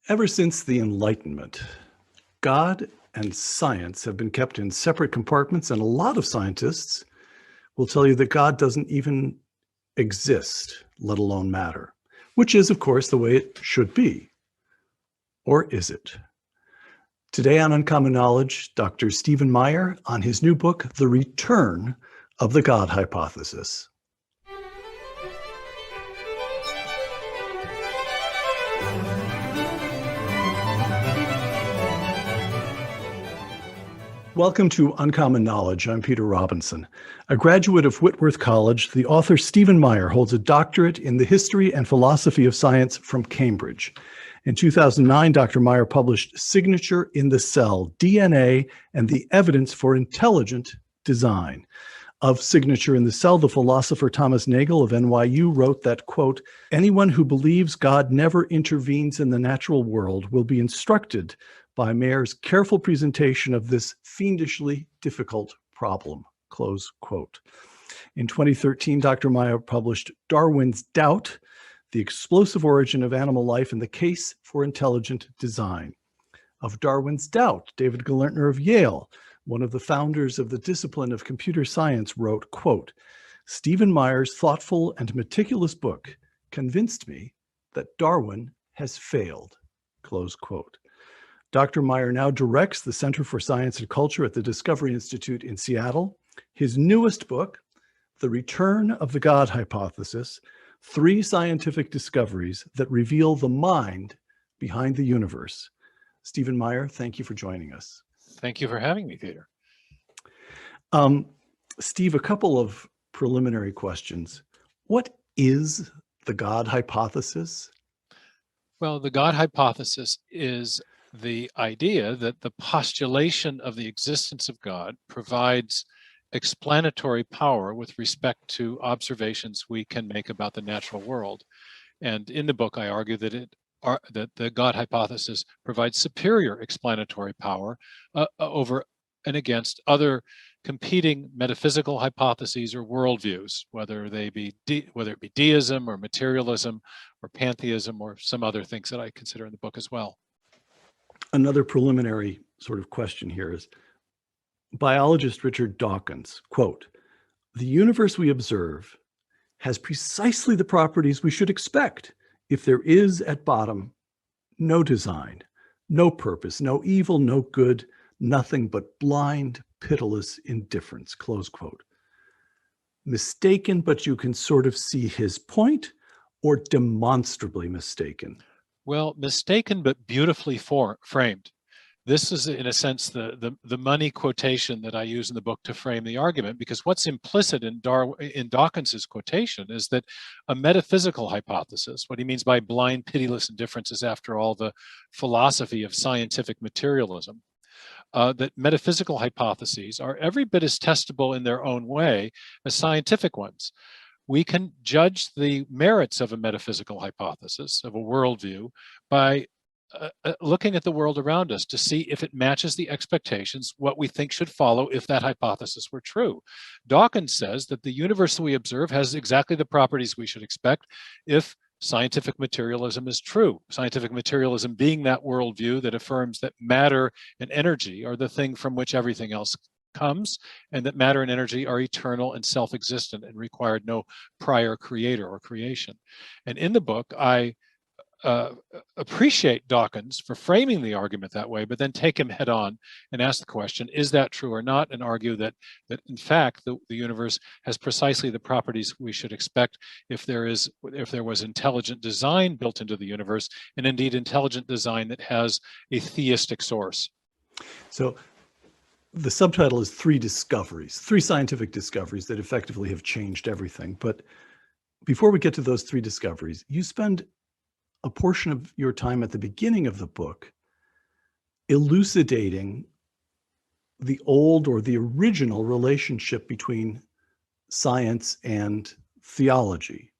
Ever since the Enlightenment, God and science have been kept in separate compartments, and a lot of scientists will tell you that God doesn't even exist, let alone matter, which is, of course, the way it should be. Or is it? Today on Uncommon Knowledge, Dr. Stephen Meyer on his new book, The Return of the God Hypothesis. Welcome to Uncommon Knowledge. I'm Peter Robinson. A graduate of Whitworth College, the author Stephen Meyer holds a doctorate in the history and philosophy of science from Cambridge. In 2009, Dr. Meyer published Signature in the Cell, DNA and the Evidence for Intelligent Design. Of Signature in the Cell, the philosopher Thomas Nagel of NYU wrote that, quote, anyone who believes God never intervenes in the natural world will be instructed by Meyer's careful presentation of this fiendishly difficult problem, close quote. In 2013, Dr. Meyer published Darwin's Doubt, The Explosive Origin of Animal Life and the Case for Intelligent Design. Of Darwin's Doubt, David Galertner of Yale, one of the founders of the discipline of computer science, wrote, quote, Stephen Meyer's thoughtful and meticulous book convinced me that Darwin has failed, close quote. Dr. Meyer now directs the Center for Science and Culture at the Discovery Institute in Seattle. His newest book, The Return of the God Hypothesis, 3 scientific discoveries that reveal the mind behind the universe. Stephen Meyer, thank you for joining us. Thank you for having me, Peter. Steve, a couple of preliminary questions. What is the God hypothesis? Well, the God hypothesis is the idea that the postulation of the existence of God provides explanatory power with respect to observations we can make about the natural world. And in the book, I argue that that the God hypothesis provides superior explanatory power over and against other competing metaphysical hypotheses or worldviews, whether it be deism or materialism or pantheism or some other things that I consider in the book as well. Another preliminary sort of question here is, biologist Richard Dawkins, quote, the universe we observe has precisely the properties we should expect if there is at bottom no design, no purpose, no evil, no good, nothing but blind, pitiless indifference, close quote. Mistaken, but you can sort of see his point, or demonstrably mistaken? Well, mistaken but beautifully framed. This is, in a sense, the money quotation that I use in the book to frame the argument, because what's implicit in Dawkins's quotation is that a metaphysical hypothesis, what he means by blind, pitiless indifference, is, after all, the philosophy of scientific materialism. That metaphysical hypotheses are every bit as testable in their own way as scientific ones. We can judge the merits of a metaphysical hypothesis, of a worldview, by looking at the world around us to see if it matches the expectations, what we think should follow if that hypothesis were true. Dawkins says that the universe that we observe has exactly the properties we should expect if scientific materialism is true. Scientific materialism being that worldview that affirms that matter and energy are the thing from which everything else comes, and that matter and energy are eternal and self-existent and required no prior creator or creation. And in the book, I appreciate Dawkins for framing the argument that way, but then take him head on and ask the question, is that true or not? And argue that in fact, the universe has precisely the properties we should expect if there was intelligent design built into the universe, and indeed intelligent design that has a theistic source. So the subtitle is 3 discoveries, 3 scientific discoveries that effectively have changed everything. But before we get to those 3 discoveries, you spend a portion of your time at the beginning of the book elucidating the old or the original relationship between science and theology.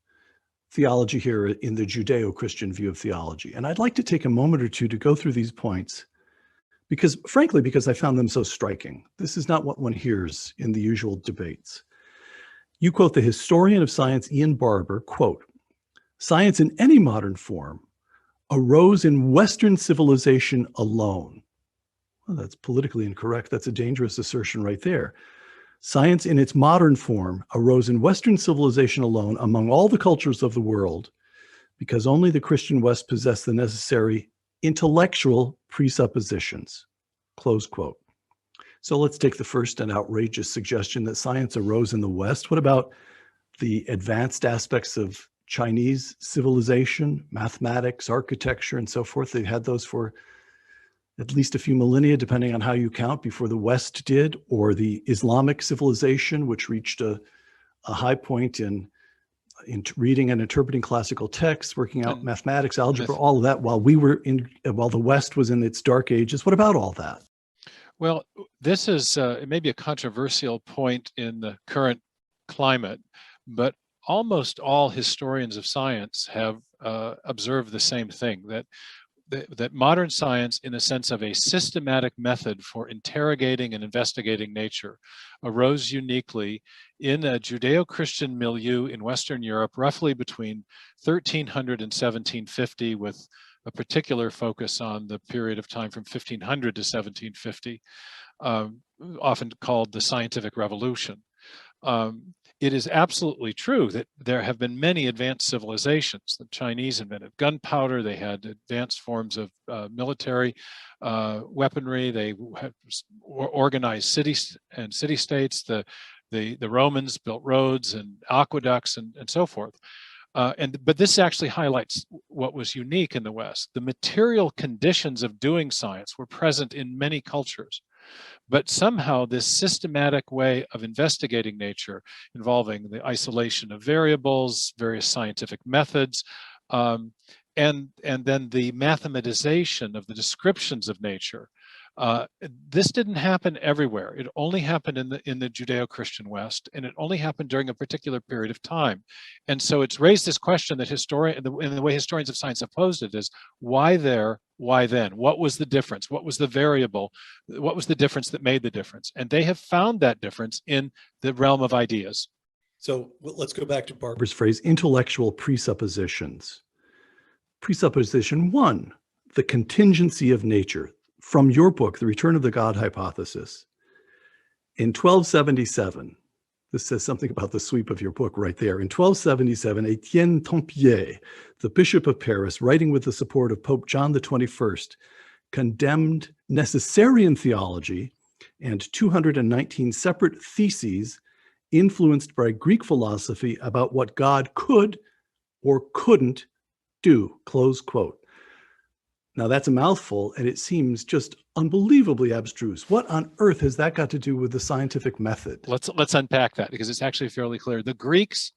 Theology here in the Judeo-Christian view of theology. And I'd like to take a moment or two to go through these points because I found them so striking. This is not what one hears in the usual debates. You quote the historian of science, Ian Barber, quote, "Science in any modern form arose in Western civilization alone. Well, that's politically incorrect. That's a dangerous assertion right there. Science in its modern form arose in Western civilization alone among all the cultures of the world because only the Christian West possessed the necessary intellectual presuppositions, close quote. So let's take the first and outrageous suggestion that science arose in the West. What about the advanced aspects of Chinese civilization, mathematics, architecture, and so forth? They had those for at least a few millennia, depending on how you count, before the West did, or the Islamic civilization, which reached a high point in reading and interpreting classical texts, working out mathematics, algebra, all of that, while the West was in its dark ages. What about all that? Well, this is it may be a controversial point in the current climate, but almost all historians of science have observed the same thing, that modern science, in a sense of a systematic method for interrogating and investigating nature, arose uniquely in a Judeo-Christian milieu in Western Europe, roughly between 1300 and 1750, with a particular focus on the period of time from 1500 to 1750, often called the Scientific Revolution. It is absolutely true that there have been many advanced civilizations. The Chinese invented gunpowder. They had advanced forms of military weaponry. They had organized cities and city-states. The Romans built roads and aqueducts and so forth. But this actually highlights what was unique in the West. The material conditions of doing science were present in many cultures. But somehow this systematic way of investigating nature, involving the isolation of variables, various scientific methods, and then the mathematization of the descriptions of nature, this didn't happen everywhere. It only happened in the Judeo-Christian West, and it only happened during a particular period of time. And so it's raised this question that in the way historians of science have posed it is, why there, why then? What was the difference? What was the variable? What was the difference that made the difference? And they have found that difference in the realm of ideas. So let's go back to Barbara's phrase, intellectual presuppositions. Presupposition one, the contingency of nature. From your book, The Return of the God Hypothesis, in 1277, this says something about the sweep of your book right there. In 1277, Etienne Tempier, the Bishop of Paris, writing with the support of Pope John the 21st, condemned Necessarian theology and 219 separate theses influenced by Greek philosophy about what God could or couldn't do, close quote. Now that's a mouthful, and it seems just unbelievably abstruse. What on earth has that got to do with the scientific method? Let's unpack that, because it's actually fairly clear. The Greeks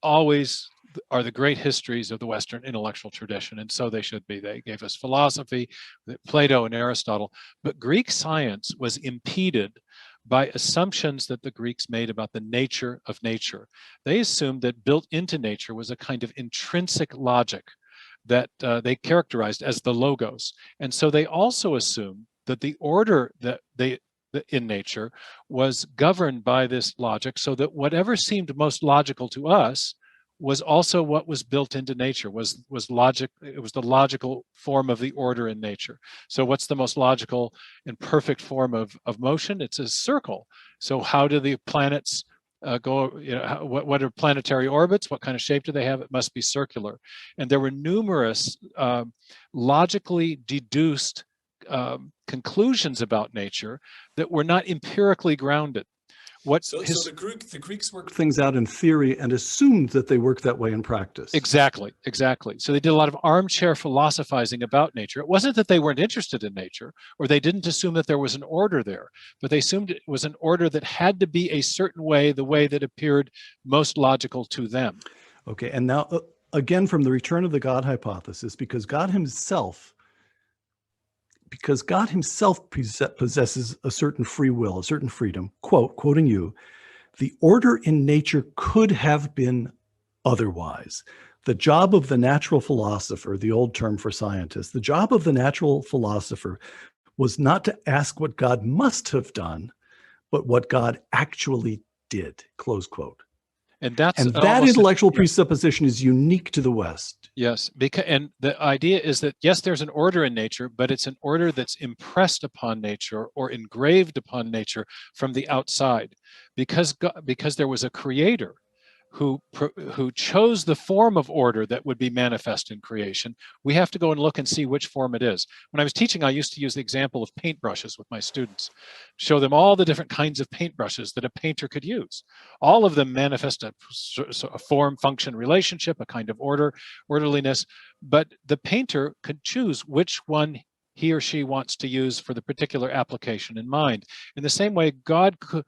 always are the great histories of the Western intellectual tradition, and so they should be. They gave us philosophy, Plato and Aristotle, but Greek science was impeded by assumptions that the Greeks made about the nature of nature. They assumed that built into nature was a kind of intrinsic logic that they characterized as the logos. And so they also assumed that the order that in nature was governed by this logic, so that whatever seemed most logical to us was also what was built into nature, was logic. It was the logical form of the order in nature. So what's the most logical and perfect form of motion? It's a circle. So how do the planets go, what are planetary orbits? What kind of shape do they have? It must be circular. And there were numerous logically deduced conclusions about nature that were not empirically grounded. So the Greeks worked things out in theory and assumed that they worked that way in practice. Exactly. So they did a lot of armchair philosophizing about nature. It wasn't that they weren't interested in nature, or they didn't assume that there was an order there, but they assumed it was an order that had to be a certain way, the way that appeared most logical to them. Okay, and now again from the Return of the God Hypothesis, because God himself possesses a certain free will, a certain freedom, quoting you, the order in nature could have been otherwise. The job of the natural philosopher, the old term for scientists, the job of the natural philosopher was not to ask what God must have done, but what God actually did, close quote. And that intellectual presupposition is unique to the West. Yes, because, and the idea is that, yes, there's an order in nature, but it's an order that's impressed upon nature or engraved upon nature from the outside. Because there was a creator who chose the form of order that would be manifest in creation, we have to go and look and see which form it is. When I was teaching, I used to use the example of paintbrushes with my students, show them all the different kinds of paintbrushes that a painter could use. All of them manifest a form-function relationship, a kind of orderliness, but the painter could choose which one he or she wants to use for the particular application in mind. In the same way, God could,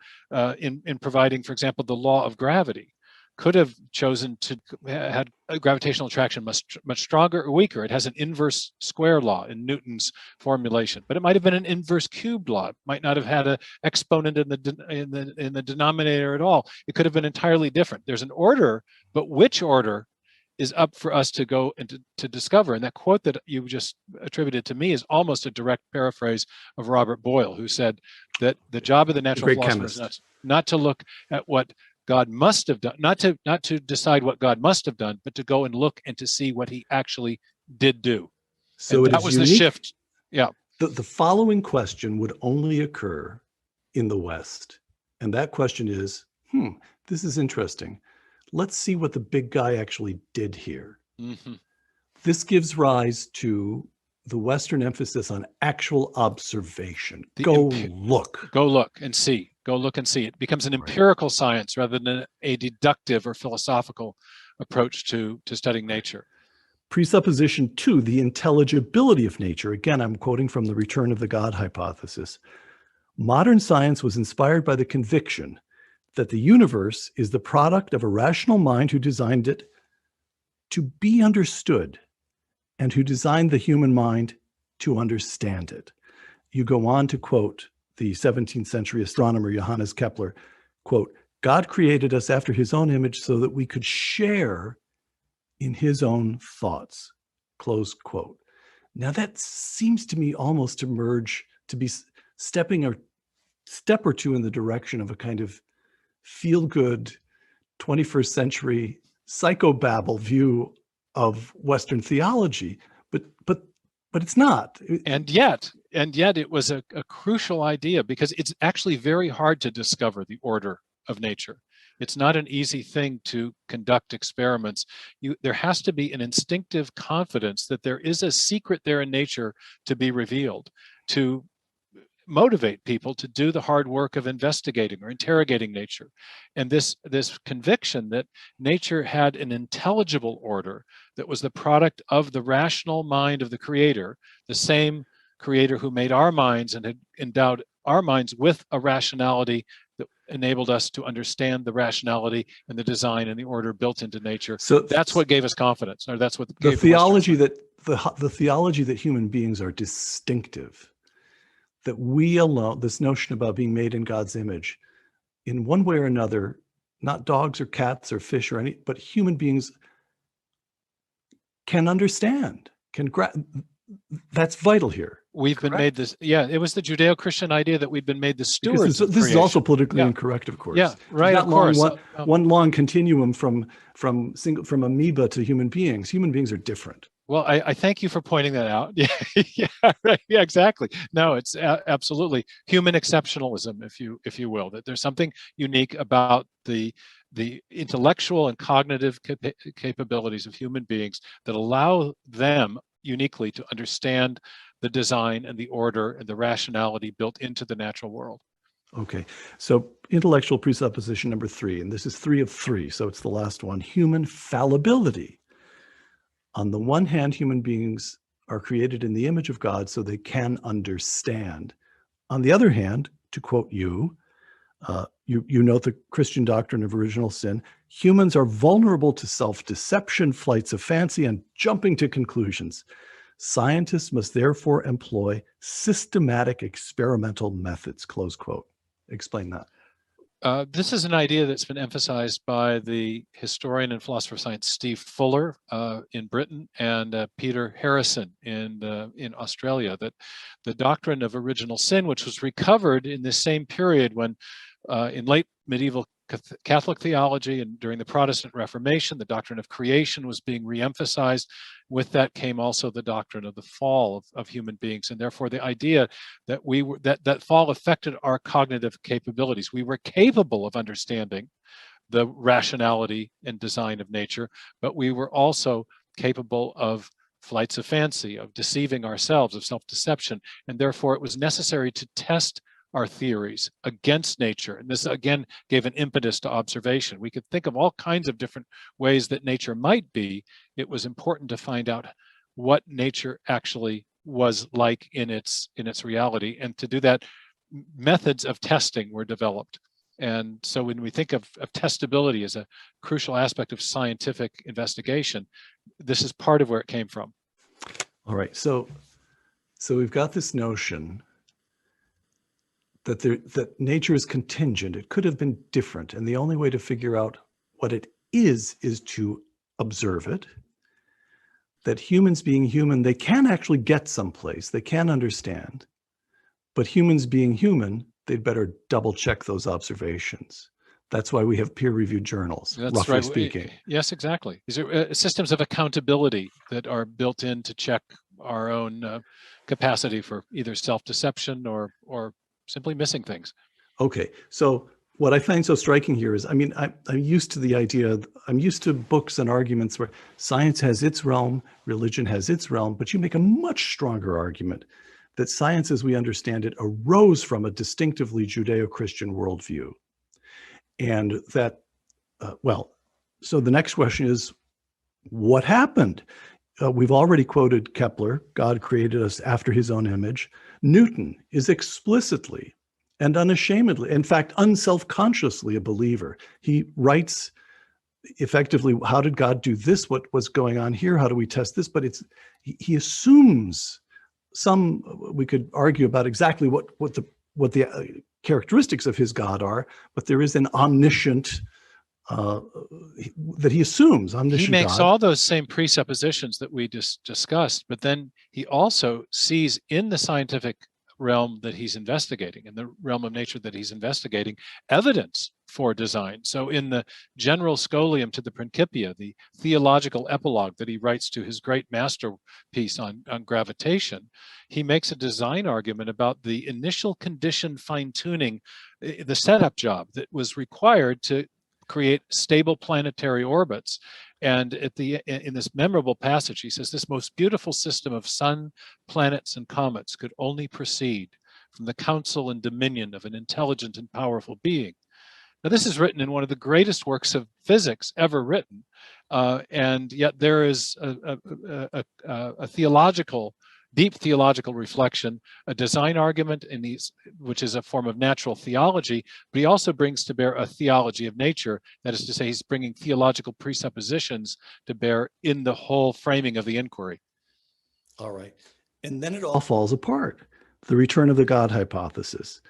in providing, for example, the law of gravity, could have chosen to had gravitational attraction much stronger or weaker. It has an inverse square law in Newton's formulation, but it might have been an inverse cubed law. It might not have had an exponent in the denominator at all. It could have been entirely different. There's an order, but which order is up for us to go and to discover. And that quote that you just attributed to me is almost a direct paraphrase of Robert Boyle, who said that the job of the natural philosopher is not to look at what God must have done, not to decide what God must have done, but to go and look and to see what he actually did do. So that was unique. The shift. Yeah. The following question would only occur in the West. And that question is, this is interesting. Let's see what the big guy actually did here. Mm-hmm. This gives rise to the Western emphasis on actual observation. Go look and see. Go look and see. It becomes an empirical science rather than a deductive or philosophical approach to studying nature. Presupposition 2, the intelligibility of nature. Again, I'm quoting from the Return of the God hypothesis. Modern science was inspired by the conviction that the universe is the product of a rational mind who designed it to be understood and who designed the human mind to understand it. You go on to quote the 17th century astronomer Johannes Kepler, quote, God created us after his own image so that we could share in his own thoughts, close quote. Now that seems to me almost to merge, to be stepping a step or two in the direction of a kind of feel-good 21st century psychobabble view of Western theology, but it's not. And yet it was a crucial idea, because it's actually very hard to discover the order of nature. It's not an easy thing to conduct experiments. There has to be an instinctive confidence that there is a secret there in nature to be revealed, to motivate people to do the hard work of investigating or interrogating nature. And this conviction that nature had an intelligible order that was the product of the rational mind of the creator, the same creator who made our minds and had endowed our minds with a rationality that enabled us to understand the rationality and the design and the order built into nature. So that's what gave us confidence, or that's what gave the theology that the theology that human beings are distinctive, that we alone, this notion about being made in God's image, in one way or another, not dogs or cats or fish or any, but human beings can understand, that's vital here. We've been made this, it was the Judeo-Christian idea that we've been made the stewards of this is also politically incorrect, of course. Yeah, right, of course. One long continuum from amoeba to human beings. Human beings are different. Well, I thank you for pointing that out. Yeah, right. Yeah, exactly. No, it's absolutely human exceptionalism, if you will, that there's something unique about the intellectual and cognitive capabilities of human beings that allow them uniquely to understand the design and the order and the rationality built into the natural world. Okay, so intellectual presupposition number 3, and this is 3 of 3, so it's the last one, human fallibility. On the one hand, human beings are created in the image of God so they can understand. On the other hand, to quote you note the Christian doctrine of original sin, humans are vulnerable to self-deception, flights of fancy, and jumping to conclusions. Scientists must therefore employ systematic experimental methods, close quote. Explain that. This is an idea that's been emphasized by the historian and philosopher of science Steve Fuller in Britain and Peter Harrison in Australia, that the doctrine of original sin, which was recovered in this same period when in late medieval Catholic theology and during the Protestant Reformation, the doctrine of creation was being reemphasized. With that came also the doctrine of the fall of human beings, and therefore the idea that that fall affected our cognitive capabilities. We were capable of understanding the rationality and design of nature, but we were also capable of flights of fancy, of deceiving ourselves, of self-deception, and therefore it was necessary to test our theories against nature. And this again gave an impetus to observation. We could think of all kinds of different ways that nature might be. It was important to find out what nature actually was like in its reality. And to do that, methods of testing were developed. And so when we think of testability as a crucial aspect of scientific investigation, this is part of where it came from. All right. So we've got this notion that nature is contingent. It could have been different. And the only way to figure out what it is to observe it. That humans being human, they can actually get someplace. They can understand. But humans being human, they'd better double check those observations. That's why we have peer-reviewed journals, roughly speaking. Yes, exactly. These are systems of accountability that are built in to check our own capacity for either self-deception or simply missing things. Okay, so what I find so striking here is, I mean, I'm used to the idea, I'm used to books and arguments where science has its realm, religion has its realm, but you make a much stronger argument that science as we understand it arose from a distinctively Judeo-Christian worldview. And that, so the next question is, what happened? We've already quoted Kepler, God created us after his own image. Newton is explicitly and unashamedly, in fact, unselfconsciously a believer. He writes effectively, how did God do this? What was going on here? How do we test this? But he assumes we could argue about exactly what the characteristics of his God are, but there is an omniscient that he assumes, omniscient He makes God. all those same presuppositions that we just discussed, but then he also sees in the scientific realm that he's investigating, in the realm of nature that he's investigating, evidence for design. So in the general scholium to the Principia, the theological epilogue that he writes to his great masterpiece on gravitation, he makes a design argument about the initial condition fine-tuning, the setup job that was required to create stable planetary orbits. And in this memorable passage, he says, this most beautiful system of sun, planets, and comets could only proceed from the counsel and dominion of an intelligent and powerful being. Now, this is written in one of the greatest works of physics ever written, and yet there is a theological, deep theological reflection, a design argument in these, which is a form of natural theology, but he also brings to bear a theology of nature. That is to say, he's bringing theological presuppositions to bear in the whole framing of the inquiry. All right. And then it all falls apart. The return of the God hypothesis.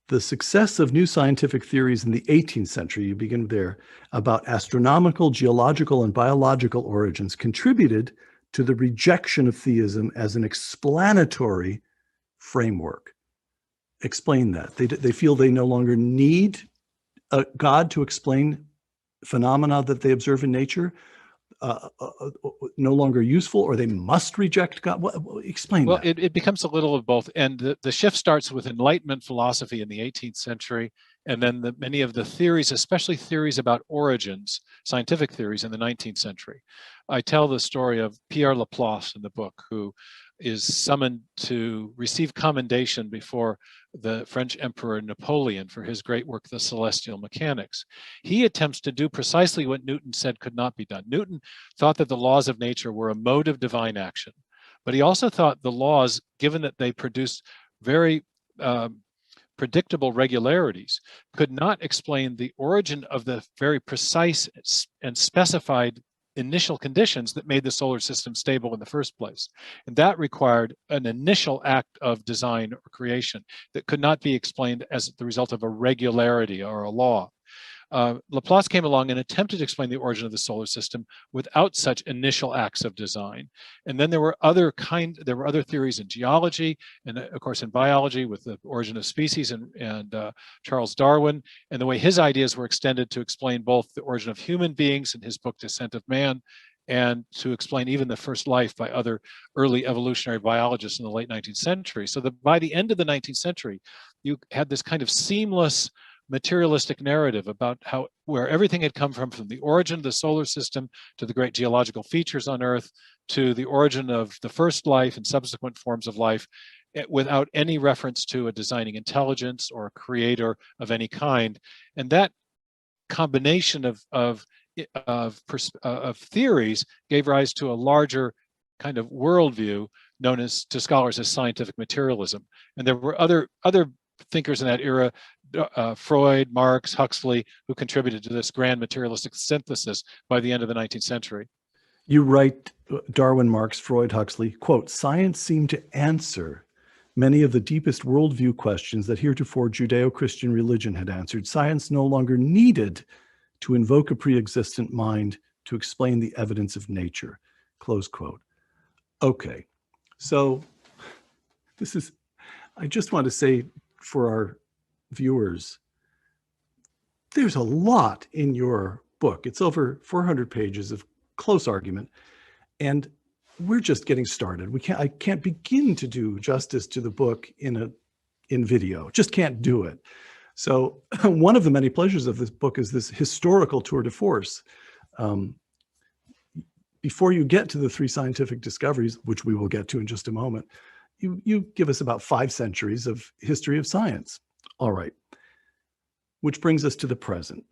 The success of new scientific theories in the 18th century, you begin there, about astronomical, geological, and biological origins contributed to the rejection of theism as an explanatory framework. Explain that. They feel they no longer need a God to explain phenomena that they observe in nature, no longer useful, or they must reject God. Explain that. Well, it becomes a little of both. And the shift starts with Enlightenment philosophy in the 18th century, and then many of the theories, especially theories about origins, scientific theories in the 19th century. I tell the story of Pierre Laplace in the book, who is summoned to receive commendation before the French Emperor Napoleon for his great work, The Celestial Mechanics. He attempts to do precisely what Newton said could not be done. Newton thought that the laws of nature were a mode of divine action, but he also thought the laws, given that they produced very predictable regularities, could not explain the origin of the very precise and specified initial conditions that made the solar system stable in the first place. And that required an initial act of design or creation that could not be explained as the result of a regularity or a law. Laplace came along and attempted to explain the origin of the solar system without such initial acts of design. And then there were other theories in geology and of course in biology with the origin of species and Charles Darwin, and the way his ideas were extended to explain both the origin of human beings in his book Descent of Man, and to explain even the first life by other early evolutionary biologists in the late 19th century. So that by the end of the 19th century, you had this kind of seamless materialistic narrative about where everything had come from the origin of the solar system to the great geological features on Earth to the origin of the first life and subsequent forms of life, without any reference to a designing intelligence or a creator of any kind. And that combination of theories gave rise to a larger kind of worldview known as, to scholars, as scientific materialism. And there were other thinkers in that era, Freud, Marx, Huxley, who contributed to this grand materialistic synthesis by the end of the 19th century. You write, Darwin, Marx, Freud, Huxley, quote, "Science seemed to answer many of the deepest worldview questions that heretofore Judeo-Christian religion had answered. Science no longer needed to invoke a pre-existent mind to explain the evidence of nature," close quote. Okay, so I just want to say for our viewers, there's a lot in your book. It's over 400 pages of close argument, and we're just getting started. I can't begin to do justice to the book in video. Just can't do it. So one of the many pleasures of this book is this historical tour de force. Before you get to the three scientific discoveries, which we will get to in just a moment, you give us about 5 centuries of history of science. All right, which brings us to the present.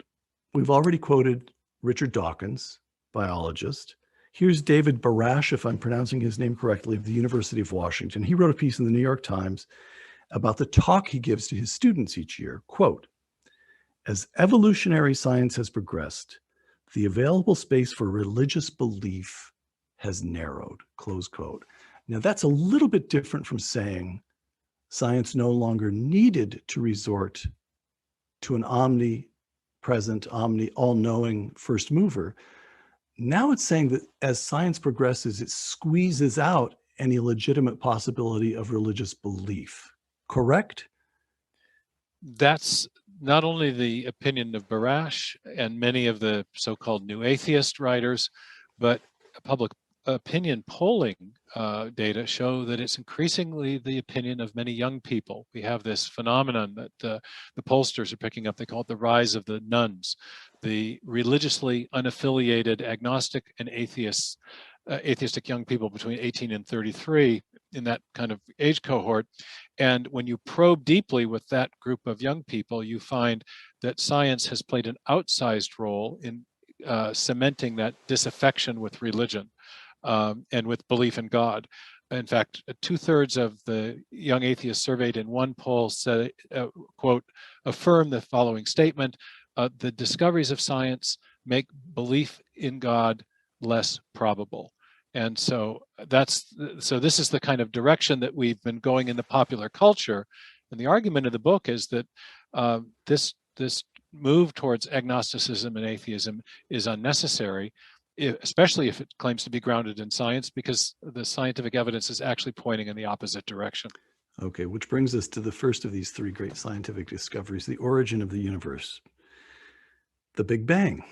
We've already quoted Richard Dawkins, biologist. Here's David Barash, if I'm pronouncing his name correctly, of the University of Washington. He wrote a piece in the New York Times about the talk he gives to his students each year. Quote, "As evolutionary science has progressed, the available space for religious belief has narrowed," close quote. Now that's a little bit different from saying science no longer needed to resort to an omnipresent, all-knowing first mover. Now it's saying that as science progresses, it squeezes out any legitimate possibility of religious belief. Correct? That's not only the opinion of Barash and many of the so-called new atheist writers, but public opinion polling data show that it's increasingly the opinion of many young people. We have this phenomenon that the pollsters are picking up. They call it the rise of the nuns, the religiously unaffiliated agnostic and atheistic young people between 18 and 33 in that kind of age cohort. And when you probe deeply with that group of young people, you find that science has played an outsized role in cementing that disaffection with religion and with belief in God. In fact, 2/3 of the young atheists surveyed in one poll said, quote, affirm the following statement: the discoveries of science make belief in God less probable. And so this is the kind of direction that we've been going in the popular culture. And the argument of the book is that this move towards agnosticism and atheism is unnecessary, especially if it claims to be grounded in science, because the scientific evidence is actually pointing in the opposite direction. Okay, which brings us to the first of these 3 great scientific discoveries, the origin of the universe, the Big Bang.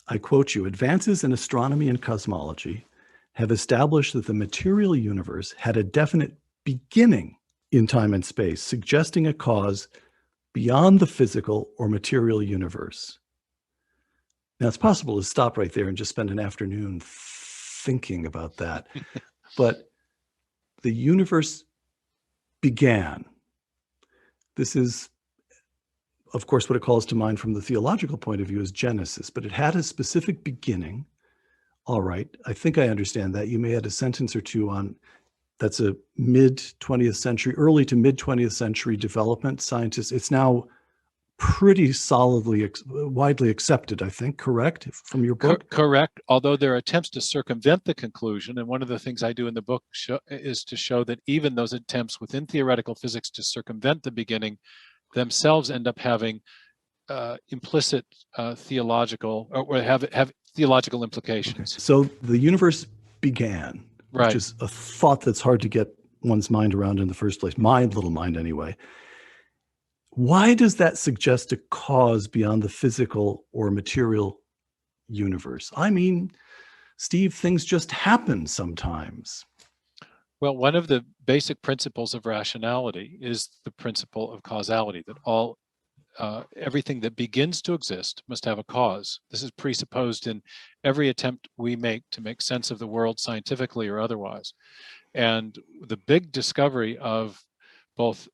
I quote you, "Advances in astronomy and cosmology have established that the material universe had a definite beginning in time and space, suggesting a cause beyond the physical or material universe." Now, it's possible to stop right there and just spend an afternoon thinking about that. But the universe began. This is, of course, what it calls to mind from the theological point of view is Genesis, but it had a specific beginning. All right, I think I understand that. You may add a sentence or two on that's a mid-20th century, early to mid-20th century development. Scientists, it's now pretty solidly, widely accepted, I think, correct, from your book? Correct, although there are attempts to circumvent the conclusion. And one of the things I do in the book is to show that even those attempts within theoretical physics to circumvent the beginning themselves end up having implicit theological, or have theological implications. Okay. So the universe began, Right. which is a thought that's hard to get one's mind around in the first place, my little mind anyway. Why does that suggest a cause beyond the physical or material universe? I mean, Steve, things just happen sometimes. Well, one of the basic principles of rationality is the principle of causality, that everything that begins to exist must have a cause. This is presupposed in every attempt we make to make sense of the world scientifically or otherwise. And the big discovery of both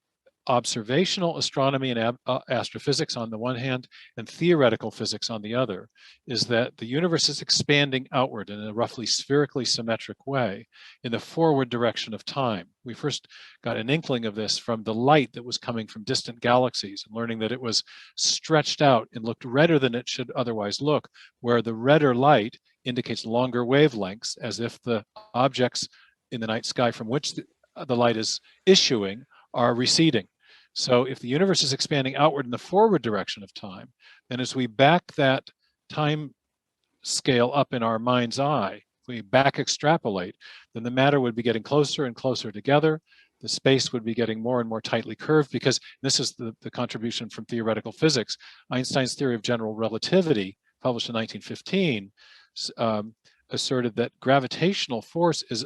observational astronomy and astrophysics on the one hand, and theoretical physics on the other, is that the universe is expanding outward in a roughly spherically symmetric way in the forward direction of time. We first got an inkling of this from the light that was coming from distant galaxies, and learning that it was stretched out and looked redder than it should otherwise look, where the redder light indicates longer wavelengths, as if the objects in the night sky from which the light is issuing are receding. So if the universe is expanding outward in the forward direction of time, then as we back that time scale up in our mind's eye, we back extrapolate, then the matter would be getting closer and closer together. The space would be getting more and more tightly curved, because this is the contribution from theoretical physics. Einstein's theory of general relativity, published in 1915, asserted that gravitational force is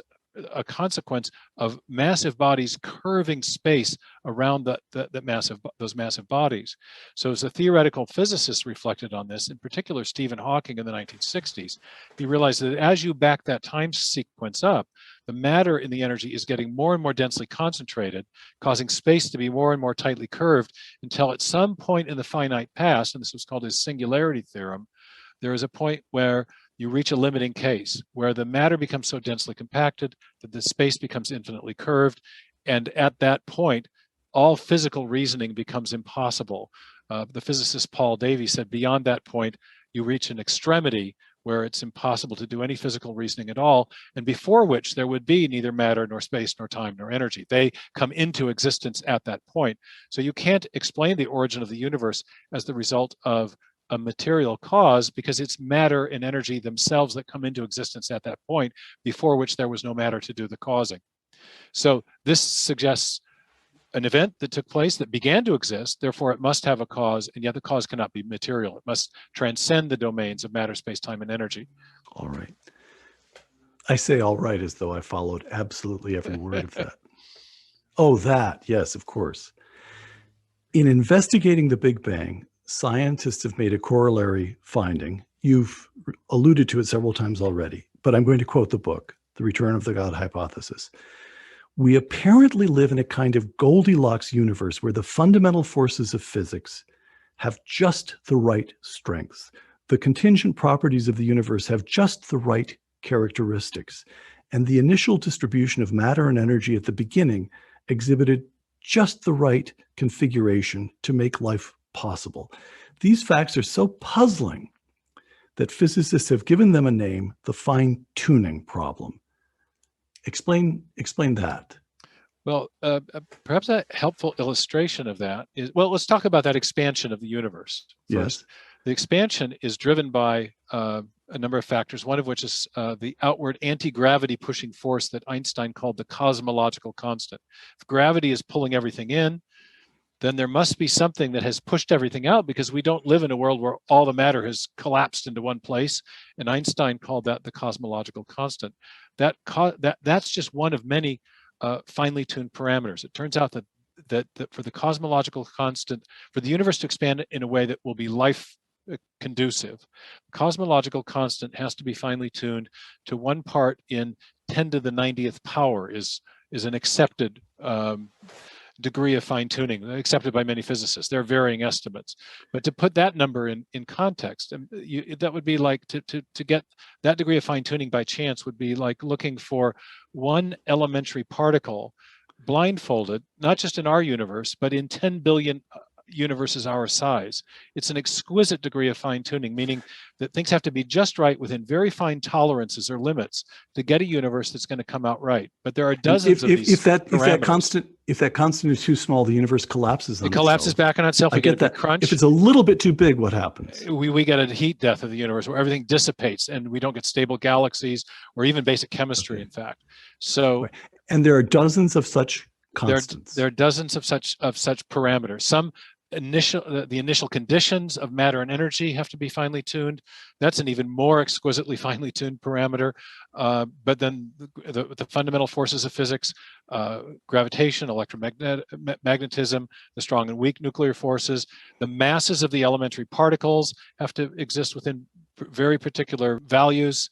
a consequence of massive bodies curving space around those massive bodies. So as a theoretical physicist reflected on this, in particular Stephen Hawking in the 1960s, he realized that as you back that time sequence up, the matter in the energy is getting more and more densely concentrated, causing space to be more and more tightly curved, until at some point in the finite past, and this was called his singularity theorem, there is a point where you reach a limiting case where the matter becomes so densely compacted that the space becomes infinitely curved. And at that point, all physical reasoning becomes impossible. The physicist Paul Davies said, beyond that point, you reach an extremity where it's impossible to do any physical reasoning at all, and before which there would be neither matter nor space nor time nor energy. They come into existence at that point. So you can't explain the origin of the universe as the result of a material cause, because it's matter and energy themselves that come into existence at that point, before which there was no matter to do the causing. So this suggests an event that took place that began to exist, therefore it must have a cause, and yet the cause cannot be material. It must transcend the domains of matter, space, time, and energy. All right. I say all right as though I followed absolutely every word of that. Oh, that, yes, of course. In investigating the Big Bang, scientists have made a corollary finding. You've alluded to it several times already, but I'm going to quote the book, The Return of the God Hypothesis. We apparently live in a kind of Goldilocks universe where the fundamental forces of physics have just the right strength. The contingent properties of the universe have just the right characteristics. And the initial distribution of matter and energy at the beginning exhibited just the right configuration to make life possible. These facts are so puzzling that physicists have given them a name, the fine-tuning problem. Explain that. Well, perhaps a helpful illustration of that is, well, let's talk about that expansion of the universe first. Yes. The expansion is driven by a number of factors, one of which is the outward anti-gravity pushing force that Einstein called the cosmological constant. If gravity is pulling everything in, then there must be something that has pushed everything out, because we don't live in a world where all the matter has collapsed into one place. And Einstein called that the cosmological constant. That's just one of many finely tuned parameters. It turns out that for the cosmological constant, for the universe to expand in a way that will be life conducive, the cosmological constant has to be finely tuned to 1 part in 10 to the 90th power is an accepted degree of fine-tuning, accepted by many physicists. There are varying estimates, but to put that number in context, that would be like to get that degree of fine-tuning by chance would be like looking for one elementary particle blindfolded, not just in our universe, but in 10 billion universes our size. It's an exquisite degree of fine-tuning, meaning that things have to be just right within very fine tolerances or limits to get a universe that's going to come out right. But there are dozens of these parameters. if that constant is too small, the universe collapses on It collapses itself. back on itself. I We get get a big that. crunch. If it's a little bit too big, what happens? We get a heat death of the universe where everything dissipates and we don't get stable galaxies or even basic chemistry, Okay. in fact. So, Right. And there are dozens of such constants. there are dozens of such parameters. Some the initial conditions of matter and energy have to be finely tuned. That's an even more exquisitely finely tuned parameter. But then the fundamental forces of physics, gravitation, electromagnetism, the strong and weak nuclear forces, the masses of the elementary particles have to exist within very particular values,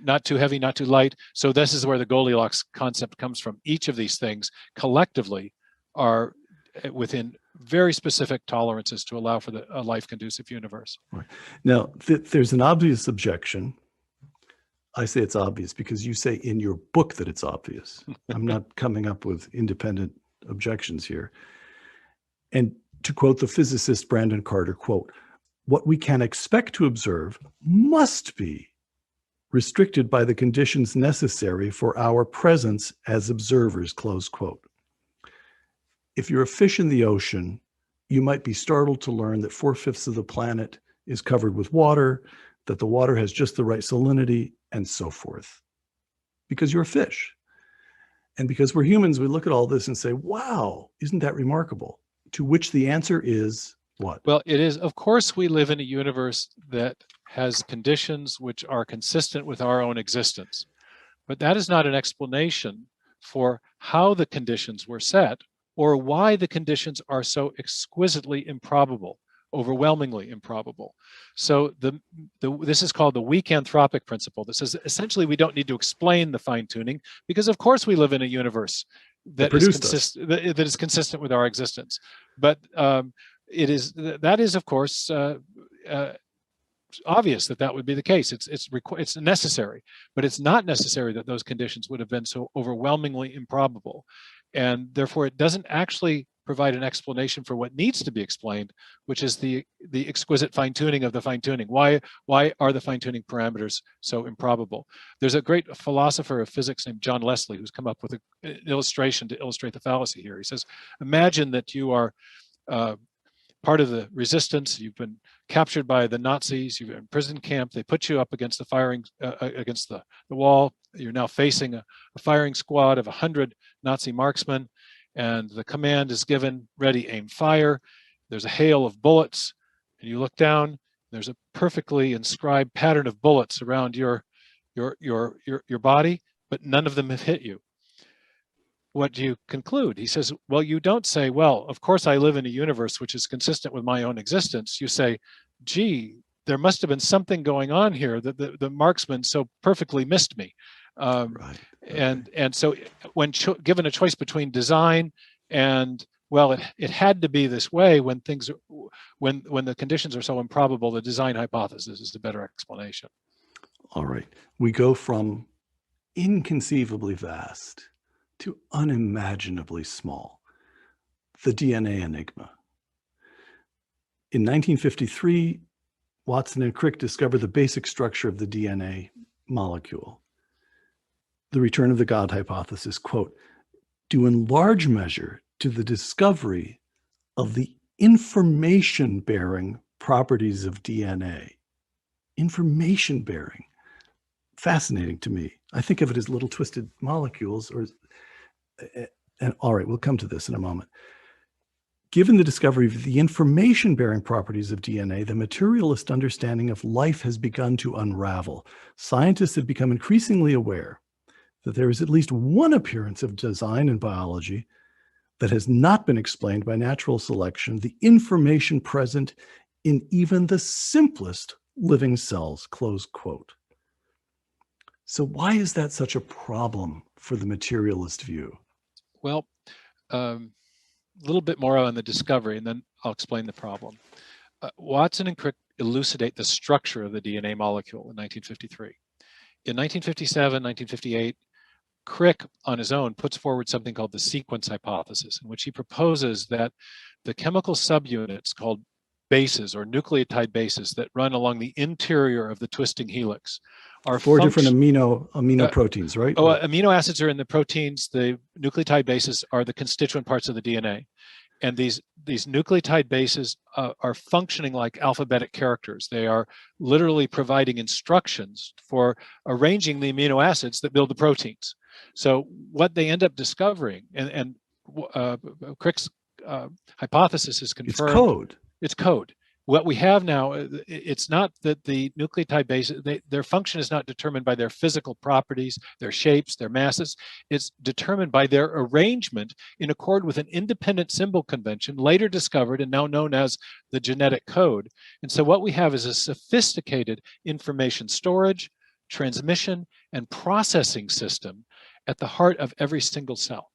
not too heavy, not too light. So this is where the Goldilocks concept comes from. Each of these things collectively are within very specific tolerances to allow for a life-conducive universe. Right. Now, there's an obvious objection. I say it's obvious because you say in your book that it's obvious. I'm not coming up with independent objections here. And to quote the physicist Brandon Carter, quote, "What we can expect to observe must be restricted by the conditions necessary for our presence as observers," close quote. If you're a fish in the ocean, you might be startled to learn that 4/5 of the planet is covered with water, that the water has just the right salinity, and so forth. Because you're a fish. And because we're humans, we look at all this and say, wow, isn't that remarkable? To which the answer is what? Well, it is. Of course, we live in a universe that has conditions which are consistent with our own existence. But that is not an explanation for how the conditions were set or why the conditions are so exquisitely improbable, overwhelmingly improbable. So this is called the weak anthropic principle that says essentially we don't need to explain the fine-tuning because of course we live in a universe that is consistent with our existence. But that is of course obvious that would be the case. It's necessary, but it's not necessary that those conditions would have been so overwhelmingly improbable. And therefore, it doesn't actually provide an explanation for what needs to be explained, which is the exquisite fine-tuning of the fine-tuning. Why are the fine-tuning parameters so improbable? There's a great philosopher of physics named John Leslie who's come up with an illustration to illustrate the fallacy here. He says, imagine that you are part of the resistance. You've been captured by the Nazis. You're in prison camp. They put you up against the against the wall. You're now facing a firing squad of 100 Nazi marksmen, and the command is given: ready, aim, fire. There's a hail of bullets, and you look down. There's a perfectly inscribed pattern of bullets around your body, but none of them have hit you. What do you conclude? He says, well, you don't say, well, of course I live in a universe which is consistent with my own existence. You say, gee, there must have been something going on here that the marksman so perfectly missed me. Right. Okay. And so when given a choice between design and, well, it had to be this way when the conditions are so improbable, the design hypothesis is the better explanation. All right. We go from inconceivably vast to unimaginably small. The DNA enigma. In 1953, Watson and Crick discovered the basic structure of the DNA molecule. The return of the God hypothesis, quote, due in large measure to the discovery of the information-bearing properties of DNA. Information-bearing. Fascinating to me. I think of it as little twisted molecules, and all right, we'll come to this in a moment. Given the discovery of the information-bearing properties of DNA, the materialist understanding of life has begun to unravel. Scientists have become increasingly aware that there is at least one appearance of design in biology that has not been explained by natural selection, the information present in even the simplest living cells, close quote. So why is that such a problem for the materialist view? Well, a little bit more on the discovery, and then I'll explain the problem. Watson and Crick elucidate the structure of the DNA molecule in 1953. In 1957, 1958, Crick, on his own, puts forward something called the sequence hypothesis, in which he proposes that the chemical subunits called bases or nucleotide bases that run along the interior of the twisting helix are four different amino proteins, right? Amino acids are in the proteins. The nucleotide bases are the constituent parts of the DNA. And these nucleotide bases are functioning like alphabetic characters. They are literally providing instructions for arranging the amino acids that build the proteins. So what they end up discovering, and Crick's hypothesis is confirmed. It's code. It's code. What we have now, it's not that the nucleotide bases, their function is not determined by their physical properties, their shapes, their masses. It's determined by their arrangement in accord with an independent symbol convention, later discovered and now known as the genetic code. And so what we have is a sophisticated information storage, transmission, and processing system at the heart of every single cell.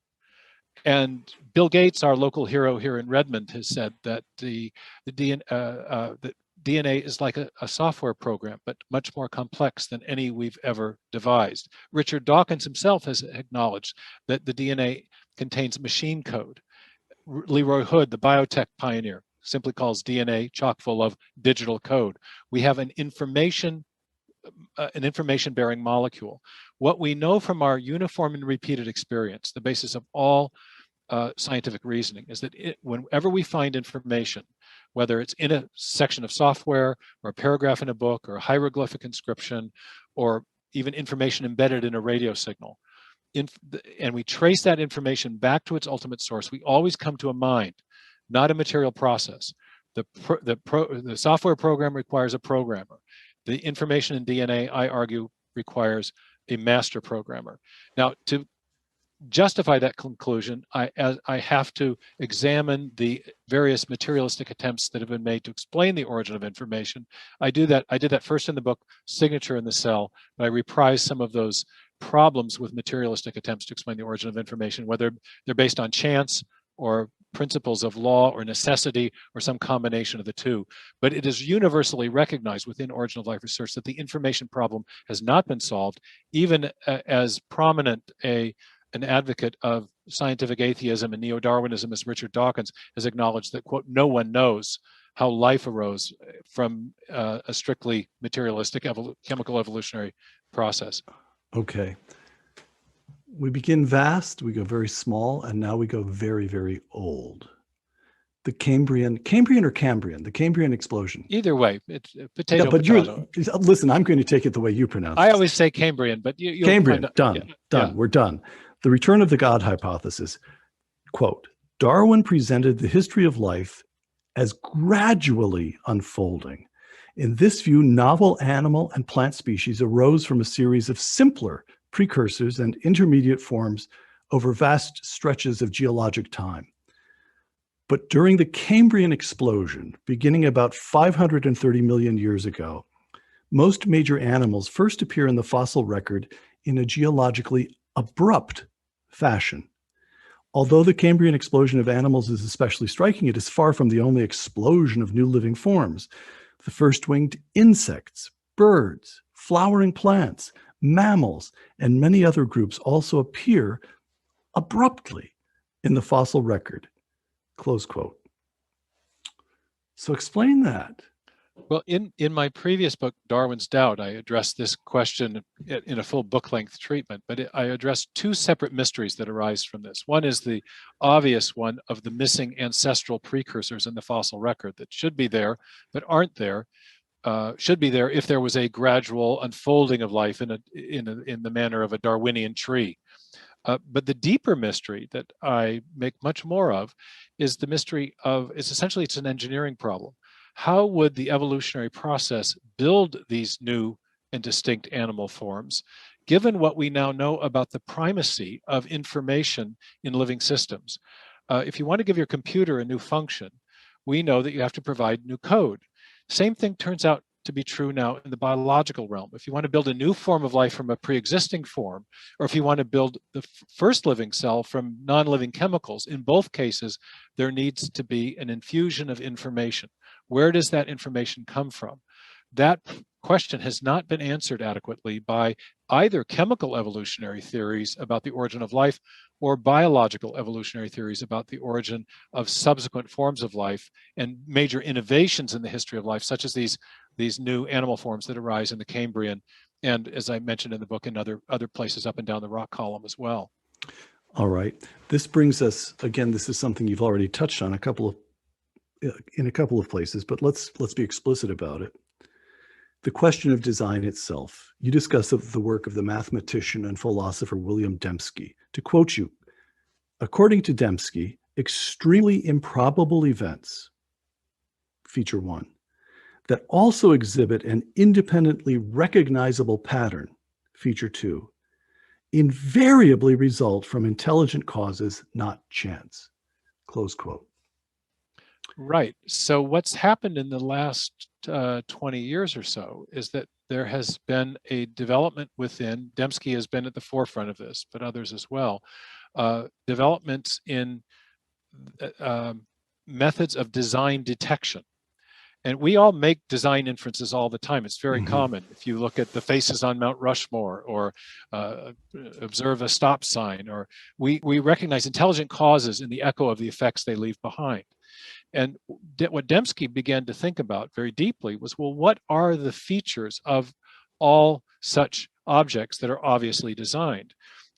And Bill Gates, our local hero here in Redmond, has said that the DNA is like a software program, but much more complex than any we've ever devised. Richard Dawkins himself has acknowledged that the DNA contains machine code. Leroy Hood, the biotech pioneer, simply calls DNA chock full of digital code. We have an information-bearing molecule. What we know from our uniform and repeated experience, the basis of all scientific reasoning, is that whenever we find information, whether it's in a section of software or a paragraph in a book or a hieroglyphic inscription or even information embedded in a radio signal, and we trace that information back to its ultimate source, we always come to a mind, not a material process. The software program requires a programmer. The information in DNA, I argue, requires a master programmer. Now, to justify that conclusion, I have to examine the various materialistic attempts that have been made to explain the origin of information. I did that first in the book, Signature in the Cell, but I reprise some of those problems with materialistic attempts to explain the origin of information, whether they're based on chance or principles of law or necessity or some combination of the two. But it is universally recognized within origin of life research that the information problem has not been solved, even as prominent an advocate of scientific atheism and neo-Darwinism as Richard Dawkins has acknowledged that, quote, no one knows how life arose from a strictly materialistic chemical evolutionary process. Okay. We begin vast, we go very small, and now we go very, very old. The Cambrian or Cambrian, the Cambrian explosion. Either way, it's potato. Yeah, but potato. Listen, I'm going to take it the way you pronounce it. I always say Cambrian, but Cambrian, done. Yeah. We're done. The return of the God hypothesis. Quote, Darwin presented the history of life as gradually unfolding. In this view, novel animal and plant species arose from a series of simpler precursors and intermediate forms over vast stretches of geologic time. But during the Cambrian explosion, beginning about 530 million years ago, most major animals first appear in the fossil record in a geologically abrupt fashion. Although the Cambrian explosion of animals is especially striking, it is far from the only explosion of new living forms. The first winged insects, birds, flowering plants, mammals, and many other groups also appear abruptly in the fossil record. Close quote. So explain that. Well, in my previous book, Darwin's Doubt, I addressed this question in a full book-length treatment, but I addressed two separate mysteries that arise from this. One is the obvious one of the missing ancestral precursors in the fossil record that should be there, but aren't there. Should be there if there was a gradual unfolding of life in the manner of a Darwinian tree. But the deeper mystery that I make much more of is the mystery of, it's an engineering problem. How would the evolutionary process build these new and distinct animal forms, given what we now know about the primacy of information in living systems? If you want to give your computer a new function, we know that you have to provide new code. Same thing turns out to be true now in the biological realm. If you want to build a new form of life from a pre-existing form, or if you want to build the first living cell from non-living chemicals, in both cases, there needs to be an infusion of information. Where does that information come from? that question has not been answered adequately by either chemical evolutionary theories about the origin of life or biological evolutionary theories about the origin of subsequent forms of life and major innovations in the history of life, such as these new animal forms that arise in the Cambrian, and as I mentioned in the book, in other places up and down the rock column as well. All right. This brings us, again, this is something you've already touched on in a couple of places, but let's be explicit about it. The question of design itself. You discuss the work of the mathematician and philosopher William Dembski. To quote you, according to Dembski, extremely improbable events, feature 1, that also exhibit an independently recognizable pattern, feature 2, invariably result from intelligent causes, not chance. Close quote. Right. So what's happened in the last 20 years or so is that there has been a development within, Dembski has been at the forefront of this, but others as well, developments in methods of design detection. And we all make design inferences all the time. It's very common. If you look at the faces on Mount Rushmore or observe a stop sign, or we recognize intelligent causes in the echo of the effects they leave behind. And what Dembski began to think about very deeply was, well, what are the features of all such objects that are obviously designed?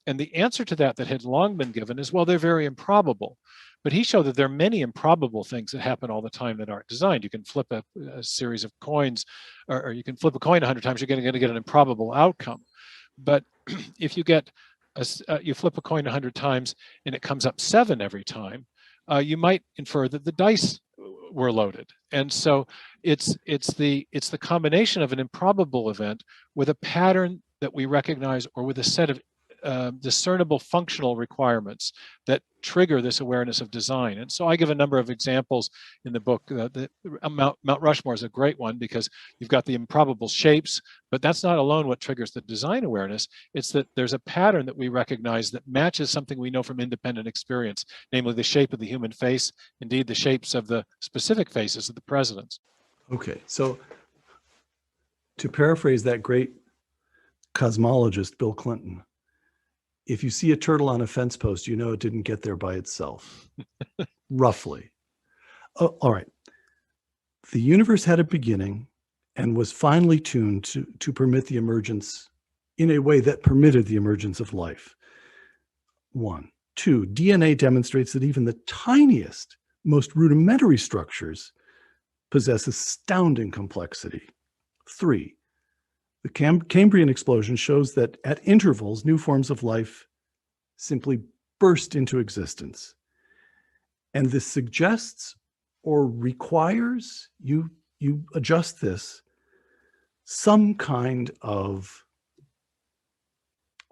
And the answer to that had long been given is, well, they're very improbable. But he showed that there are many improbable things that happen all the time that aren't designed. You can flip a series of coins, or you can flip a coin 100 times, you're going to get an improbable outcome. But if you get you flip a coin 100 times and it comes up 7 every time, you might infer that the dice were loaded. And so it's the combination of an improbable event with a pattern that we recognize, or with a set of discernible functional requirements that trigger this awareness of design. And so I give a number of examples in the book. Mount Rushmore is a great one because you've got the improbable shapes, but that's not alone what triggers the design awareness. It's that there's a pattern that we recognize that matches something we know from independent experience, namely the shape of the human face, indeed the shapes of the specific faces of the presidents. Okay, so to paraphrase that great cosmologist, Bill Clinton, if you see a turtle on a fence post, you know it didn't get there by itself, roughly. Oh, all right. The universe had a beginning and was finely tuned to permit the emergence in a way that permitted the emergence of life. 1. 2, DNA demonstrates that even the tiniest, most rudimentary structures possess astounding complexity. 3, the Cambrian explosion shows that at intervals, new forms of life simply burst into existence. And this suggests or requires, you adjust this, some kind of,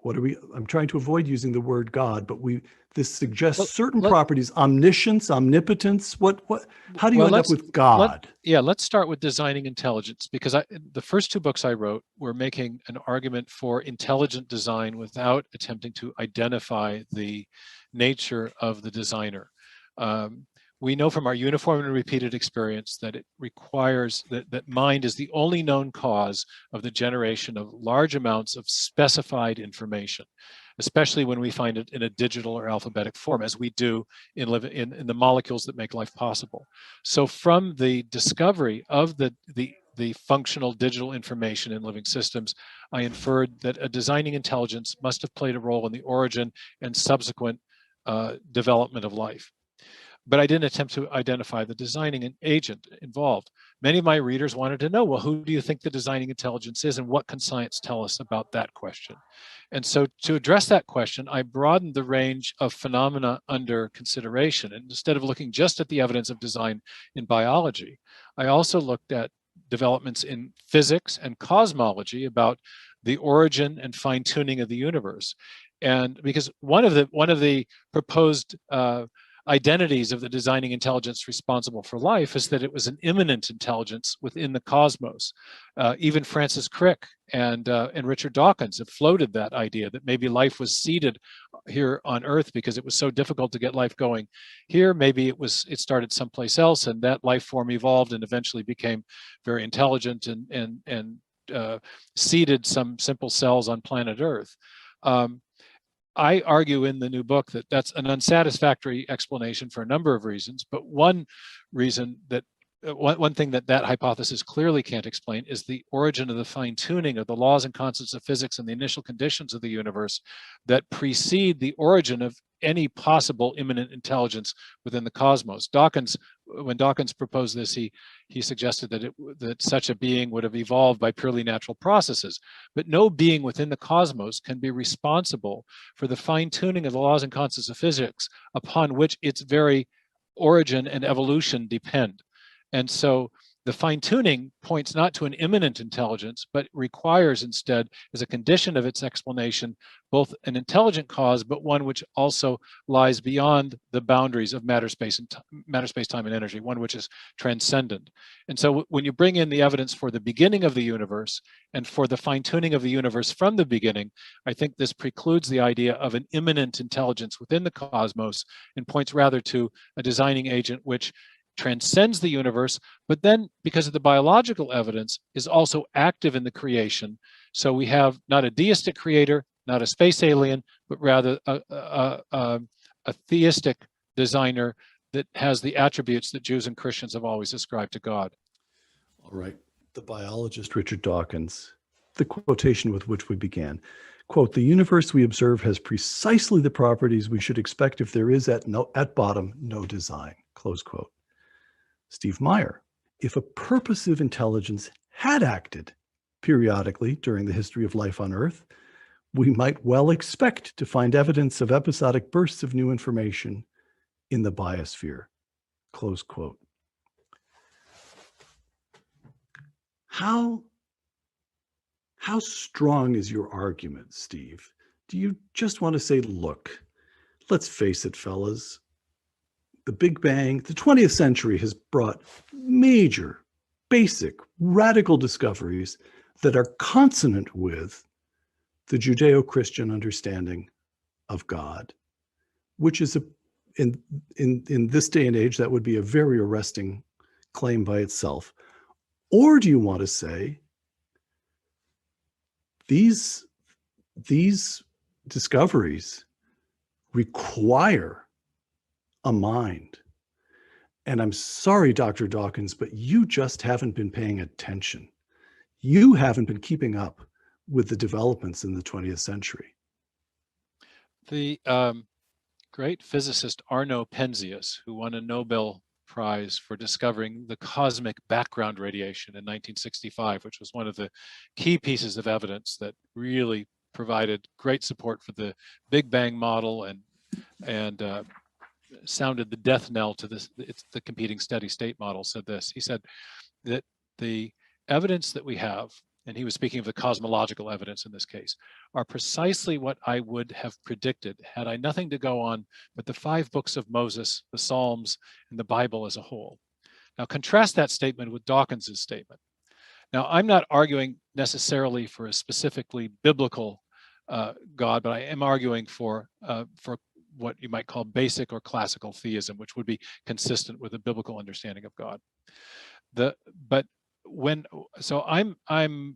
I'm trying to avoid using the word God, but this suggests certain properties, omniscience, omnipotence. How do you end up with God? Let's start with designing intelligence, because the first 2 books I wrote were making an argument for intelligent design without attempting to identify the nature of the designer. We know from our uniform and repeated experience that it requires that mind is the only known cause of the generation of large amounts of specified information, especially when we find it in a digital or alphabetic form, as we do in the molecules that make life possible. So from the discovery of the functional digital information in living systems, I inferred that a designing intelligence must have played a role in the origin and subsequent development of life. But I didn't attempt to identify the designing agent involved. Many of my readers wanted to know, well, who do you think the designing intelligence is, and what can science tell us about that question? And so to address that question, I broadened the range of phenomena under consideration. And instead of looking just at the evidence of design in biology, I also looked at developments in physics and cosmology about the origin and fine-tuning of the universe. And because one of the proposed identities of the designing intelligence responsible for life is that it was an immanent intelligence within the cosmos. Even Francis Crick and Richard Dawkins have floated that idea that maybe life was seeded here on Earth because it was so difficult to get life going here. Maybe it started someplace else, and that life form evolved and eventually became very intelligent and seeded some simple cells on planet Earth. I argue in the new book that that's an unsatisfactory explanation for a number of reasons, but one reason that one thing that hypothesis clearly can't explain is the origin of the fine-tuning of the laws and constants of physics and the initial conditions of the universe that precede the origin of any possible immanent intelligence within the cosmos. When Dawkins proposed this, he suggested that such a being would have evolved by purely natural processes, but no being within the cosmos can be responsible for the fine-tuning of the laws and constants of physics upon which its very origin and evolution depend. And so the fine-tuning points not to an immanent intelligence, but requires instead, as a condition of its explanation, both an intelligent cause, but one which also lies beyond the boundaries of matter, space, time, and energy, one which is transcendent. And so when you bring in the evidence for the beginning of the universe and for the fine-tuning of the universe from the beginning, I think this precludes the idea of an immanent intelligence within the cosmos and points rather to a designing agent which transcends the universe, but then because of the biological evidence is also active in the creation. So we have not a deistic creator, not a space alien, but rather a theistic designer that has the attributes that Jews and Christians have always ascribed to God. All right. The biologist Richard Dawkins, the quotation with which we began, quote, "The universe we observe has precisely the properties we should expect if there is at bottom no design," close quote. Steve Meyer, if a purposive intelligence had acted periodically during the history of life on Earth, we might well expect to find evidence of episodic bursts of new information in the biosphere, close quote. How strong is your argument, Steve? Do you just want to say, look, let's face it, fellas, the Big Bang, the 20th century has brought major, basic, radical discoveries that are consonant with the Judeo-Christian understanding of God, which is in this day and age, that would be a very arresting claim by itself. Or do you want to say these discoveries require a mind? And I'm sorry, Dr. Dawkins, but you just haven't been paying attention. You haven't been keeping up with the developments in the 20th century. The great physicist Arno Penzias, who won a Nobel Prize for discovering the cosmic background radiation in 1965, which was one of the key pieces of evidence that really provided great support for the Big Bang model and sounded the death knell to the competing steady state model, said this. He said that the evidence that we have, and he was speaking of the cosmological evidence in this case, are precisely what I would have predicted had I nothing to go on but the 5 books of Moses, the Psalms, and the Bible as a whole. Now contrast that statement with Dawkins's statement. Now I'm not arguing necessarily for a specifically biblical God, but I am arguing for what you might call basic or classical theism, which would be consistent with a biblical understanding of God. So I'm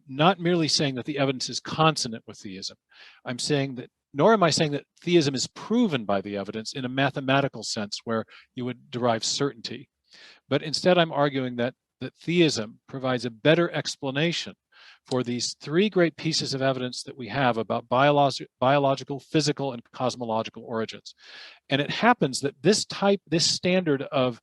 not merely saying that the evidence is consonant with theism. I'm saying that, nor am I saying that theism is proven by the evidence in a mathematical sense where you would derive certainty. But instead I'm arguing that theism provides a better explanation for these 3 great pieces of evidence that we have about biological, physical, and cosmological origins. And it happens that this standard of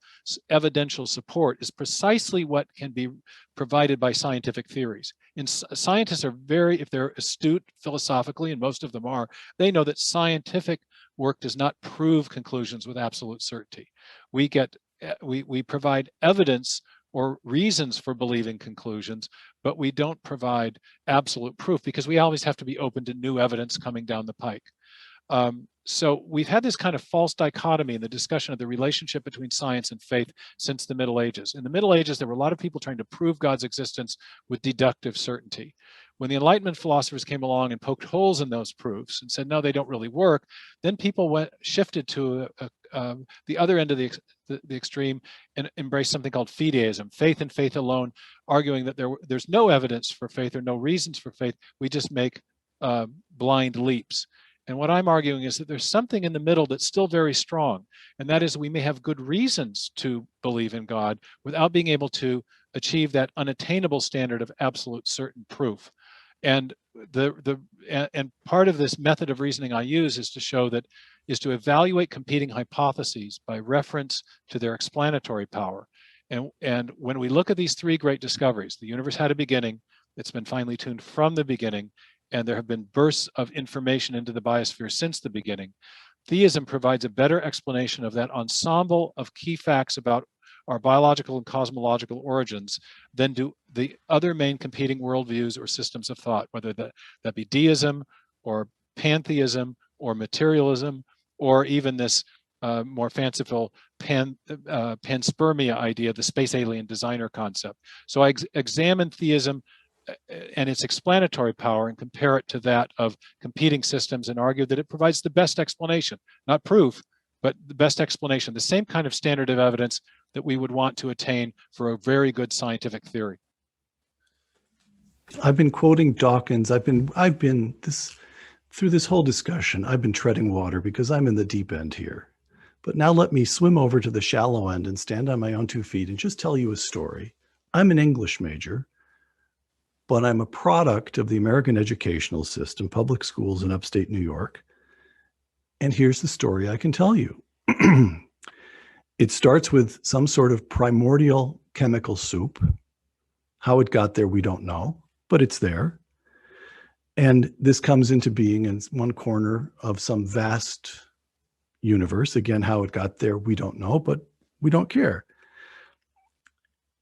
evidential support is precisely what can be provided by scientific theories. And scientists are if they're astute philosophically, and most of them are, they know that scientific work does not prove conclusions with absolute certainty. We provide evidence or reasons for believing conclusions, but we don't provide absolute proof because we always have to be open to new evidence coming down the pike. So we've had this kind of false dichotomy in the discussion of the relationship between science and faith since the Middle Ages. In the Middle Ages, there were a lot of people trying to prove God's existence with deductive certainty. When the Enlightenment philosophers came along and poked holes in those proofs and said, no, they don't really work, then people shifted to the other end of the extreme and embraced something called fideism, faith and faith alone, arguing that there's no evidence for faith or no reasons for faith. We just make blind leaps. And what I'm arguing is that there's something in the middle that's still very strong, and that is we may have good reasons to believe in God without being able to achieve that unattainable standard of absolute certain proof. And part of this method of reasoning I use is to evaluate competing hypotheses by reference to their explanatory power. And when we look at these three great discoveries, the universe had a beginning, it's been finely tuned from the beginning, and there have been bursts of information into the biosphere since the beginning. Theism provides a better explanation of that ensemble of key facts about our biological and cosmological origins than do the other main competing worldviews or systems of thought, whether that be deism or pantheism or materialism, or even this more fanciful panspermia idea, the space alien designer concept. So I examine theism and its explanatory power and compare it to that of competing systems and argue that it provides the best explanation, not proof, but the best explanation, the same kind of standard of evidence that we would want to attain for a very good scientific theory. I've been quoting Dawkins. Through this whole discussion, I've been treading water because I'm in the deep end here. But now let me swim over to the shallow end and stand on my own 2 feet and just tell you a story. I'm an English major, but I'm a product of the American educational system, public schools in upstate New York. And here's the story I can tell you. It starts with some sort of primordial chemical soup. How it got there, we don't know, but it's there. And this comes into being in one corner of some vast universe. Again, how it got there, we don't know, but we don't care.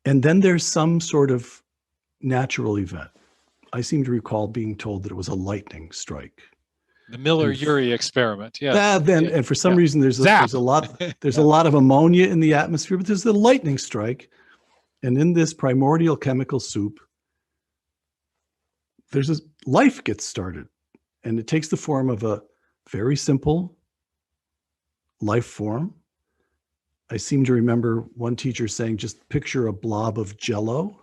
And then there's some sort of natural event. I seem to recall being told that it was a lightning strike. The Miller-Urey experiment, yes. And for some reason, there's a lot of ammonia in the atmosphere, but there's the lightning strike. And in this primordial chemical soup, life gets started. And it takes the form of a very simple life form. I seem to remember one teacher saying, just picture a blob of Jell-O.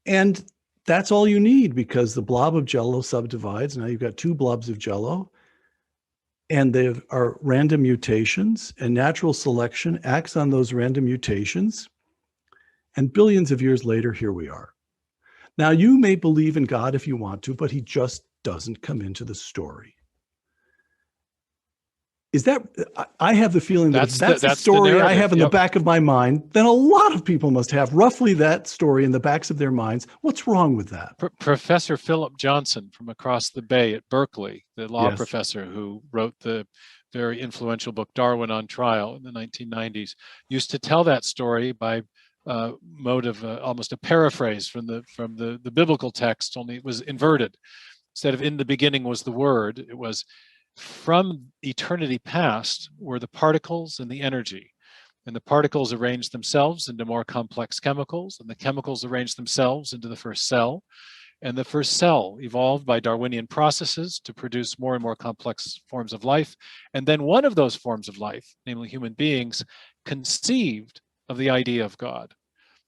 And that's all you need, because the blob of Jell-O subdivides. Now you've got 2 blobs of Jell-O, and there are random mutations, and natural selection acts on those random mutations. And billions of years later, here we are. Now, you may believe in God if you want to, but he just doesn't come into the story. I have the feeling that that's the story I have in the back of my mind, then a lot of people must have roughly that story in the backs of their minds. What's wrong with that? Professor Philip Johnson from across the bay at Berkeley, the law professor who wrote the very influential book Darwin on Trial in the 1990s, used to tell that story by mode of almost a paraphrase from the biblical text, only it was inverted. Instead of in the beginning was the word, it was from eternity past were the particles and the energy. And the particles arranged themselves into more complex chemicals, and the chemicals arranged themselves into the first cell. And the first cell evolved by Darwinian processes to produce more and more complex forms of life. And then one of those forms of life, namely human beings, conceived of the idea of God.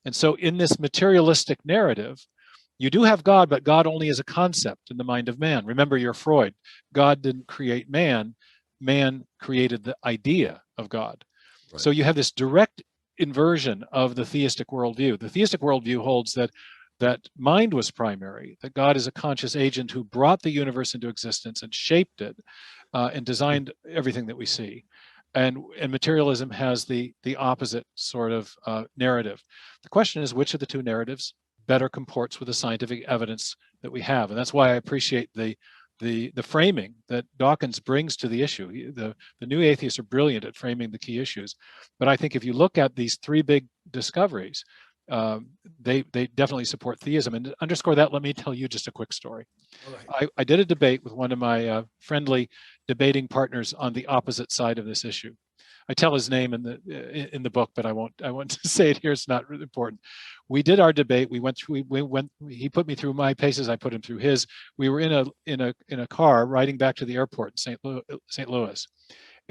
And so in this materialistic narrative, you do have God, but God only is a concept in the mind of man. Remember your Freud. God didn't create man. Man created the idea of God. Right. So you have this direct inversion of the theistic worldview. The theistic worldview holds that mind was primary, that God is a conscious agent who brought the universe into existence and shaped it and designed everything that we see. And materialism has the opposite sort of narrative. The question is, which of the 2 narratives better comports with the scientific evidence that we have? And that's why I appreciate the framing that Dawkins brings to the issue. The new atheists are brilliant at framing the key issues. But I think if you look at these 3 big discoveries, they definitely support theism. And to underscore that, let me tell you just a quick story. All right. I did a debate with one of my friendly debating partners on the opposite side of this issue. I tell his name in the book, but I won't say it here. It's not really important. We did our debate. We went. He put me through my paces. I put him through his. We were in a car riding back to the airport in St. Louis.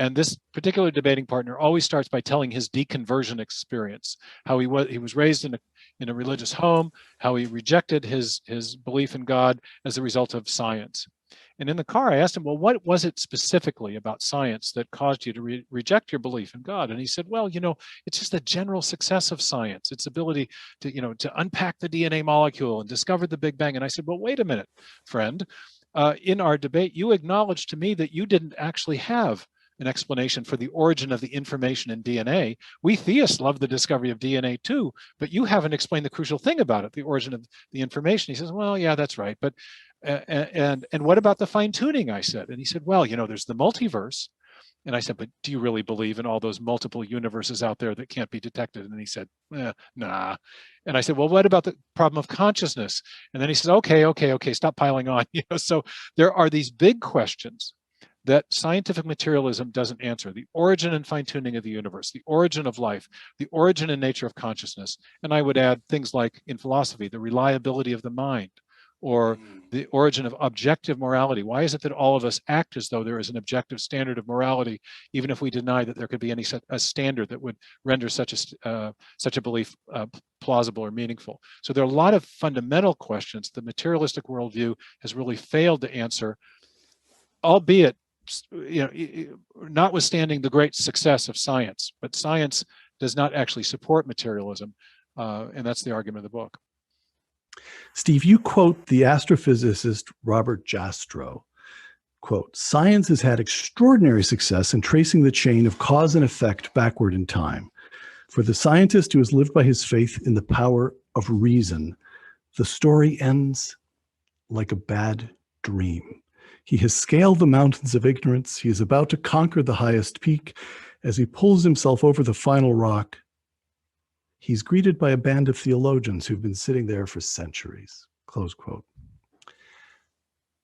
And this particular debating partner always starts by telling his deconversion experience, how he was raised in a religious home, how he rejected his belief in God as a result of science. And in the car, I asked him, well, what was it specifically about science that caused you to reject your belief in God? And he said, well, it's just the general success of science, its ability to, to unpack the DNA molecule and discover the Big Bang. And I said, well, wait a minute, friend. In our debate, you acknowledged to me that you didn't actually have an explanation for the origin of the information in DNA. We theists love the discovery of DNA too, but you haven't explained the crucial thing about it, the origin of the information. He says, well, yeah, that's right. But and what about the fine tuning? I said, and he said, well, there's the multiverse. And I said, but do you really believe in all those multiple universes out there that can't be detected? And he said, nah. And I said, well, what about the problem of consciousness? And then he says, okay, stop piling on. So there are these big questions that scientific materialism doesn't answer: the origin and fine-tuning of the universe, the origin of life, the origin and nature of consciousness. And I would add things like, in philosophy, the reliability of the mind, or the origin of objective morality. Why is it that all of us act as though there is an objective standard of morality, even if we deny that there could be a standard that would render such a belief plausible or meaningful? So there are a lot of fundamental questions the materialistic worldview has really failed to answer, albeit notwithstanding the great success of science. But science does not actually support materialism, and that's the argument of the book. Steve, you quote the astrophysicist Robert Jastrow, quote, "Science has had extraordinary success in tracing the chain of cause and effect backward in time. For the scientist who has lived by his faith in the power of reason, the story ends like a bad dream. He has scaled the mountains of ignorance. He is about to conquer the highest peak. As he pulls himself over the final rock, he's greeted by a band of theologians who've been sitting there for centuries," close quote.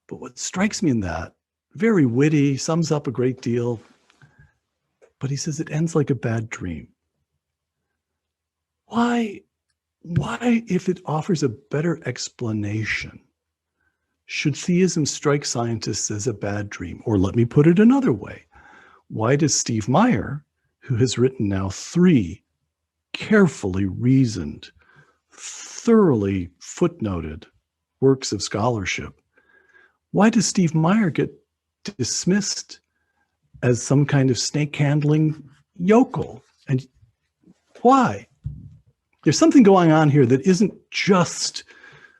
But what strikes me in that, very witty, sums up a great deal, but he says it ends like a bad dream. Why, if it offers a better explanation, should theism strike scientists as a bad dream? Or let me put it another way. Why does Steve Meyer, who has written now 3 carefully reasoned, thoroughly footnoted works of scholarship, why does Steve Meyer get dismissed as some kind of snake-handling yokel? And why? There's something going on here that isn't just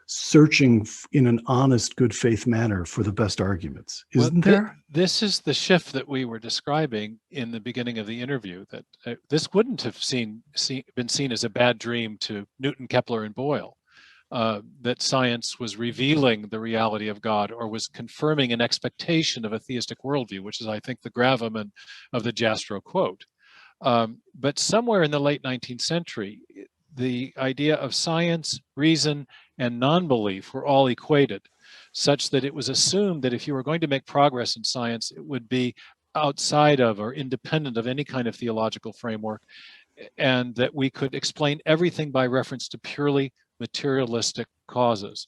searching in an honest, good faith manner for the best arguments, isn't there? This is the shift that we were describing in the beginning of the interview, that this wouldn't have been seen as a bad dream to Newton, Kepler, and Boyle, that science was revealing the reality of God, or was confirming an expectation of a theistic worldview, which is, I think, the gravamen of the Jastrow quote. But somewhere in the late 19th century, the idea of science, reason, and non-belief were all equated, such that it was assumed that if you were going to make progress in science, it would be outside of or independent of any kind of theological framework, and that we could explain everything by reference to purely materialistic causes.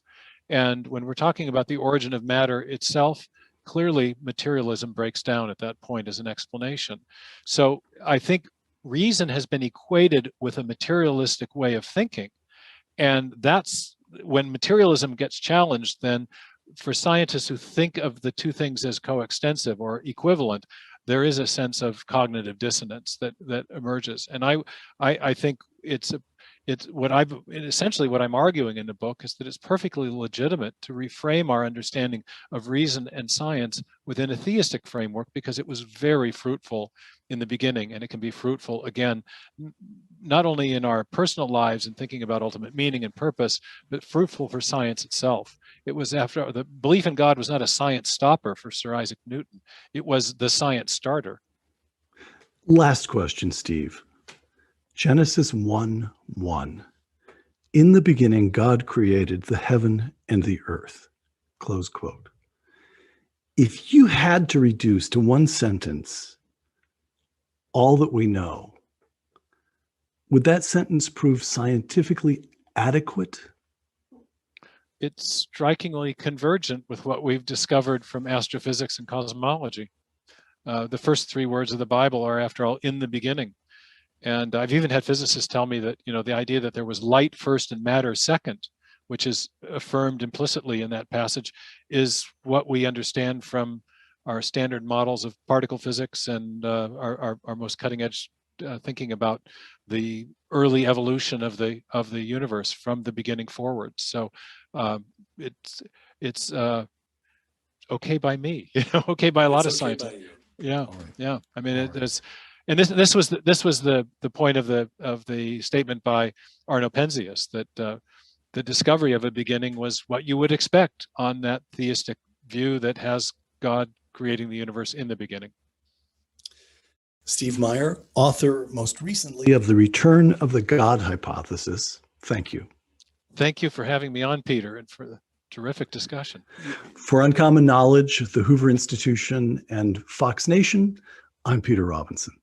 And when we're talking about the origin of matter itself, clearly materialism breaks down at that point as an explanation. So I think reason has been equated with a materialistic way of thinking. And that's when materialism gets challenged, then for scientists who think of the two things as coextensive or equivalent, there is a sense of cognitive dissonance that emerges. And I think it's essentially what I'm arguing in the book is that it's perfectly legitimate to reframe our understanding of reason and science within a theistic framework, because it was very fruitful in the beginning, and it can be fruitful again, not only in our personal lives and thinking about ultimate meaning and purpose, but fruitful for science itself. It was after the belief in God was not a science stopper for Sir Isaac Newton. It was the science starter. Last question, Steve. Genesis 1:1. In the beginning, God created the heaven and the earth, close quote. If you had to reduce to one sentence all that we know, would that sentence prove scientifically adequate? It's strikingly convergent with what we've discovered from astrophysics and cosmology. The first three words of the Bible are, after all, in the beginning. And I've even had physicists tell me that, the idea that there was light first and matter second, which is affirmed implicitly in that passage, is what we understand from our standard models of particle physics and our most cutting edge thinking about the early evolution of the universe from the beginning forward. So it's okay by me, okay by a lot of scientists. Yeah, yeah. I mean, it is, and this was the point of the statement by Arno Penzias, that the discovery of a beginning was what you would expect on that theistic view that has God creating the universe in the beginning. Steve Meyer, author most recently of The Return of the God Hypothesis. Thank you. Thank you for having me on, Peter, and for the terrific discussion. For Uncommon Knowledge, the Hoover Institution, and Fox Nation, I'm Peter Robinson.